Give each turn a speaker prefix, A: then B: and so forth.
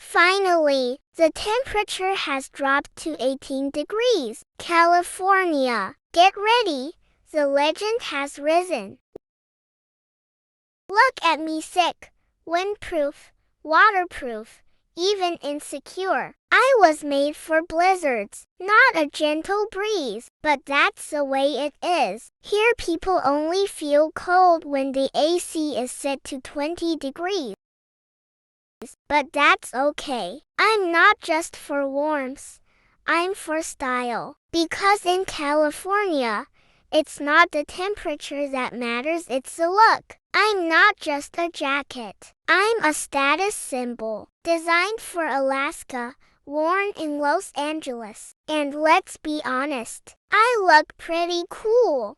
A: Finally, the temperature has dropped to 18 degrees. California, get ready, the legend has risen. Look at me, sick, windproof, waterproof, even insecure. I was made for blizzards, not a gentle breeze. But that's the way it is. Here people only feel cold when the AC is set to 20 degrees. But that's okay. I'm not just for warmth, I'm for style. Because in California, it's not the temperature that matters, it's the look. I'm not just a jacket. I'm a status symbol, designed for Alaska, worn in Los Angeles. And let's be honest, I look pretty cool.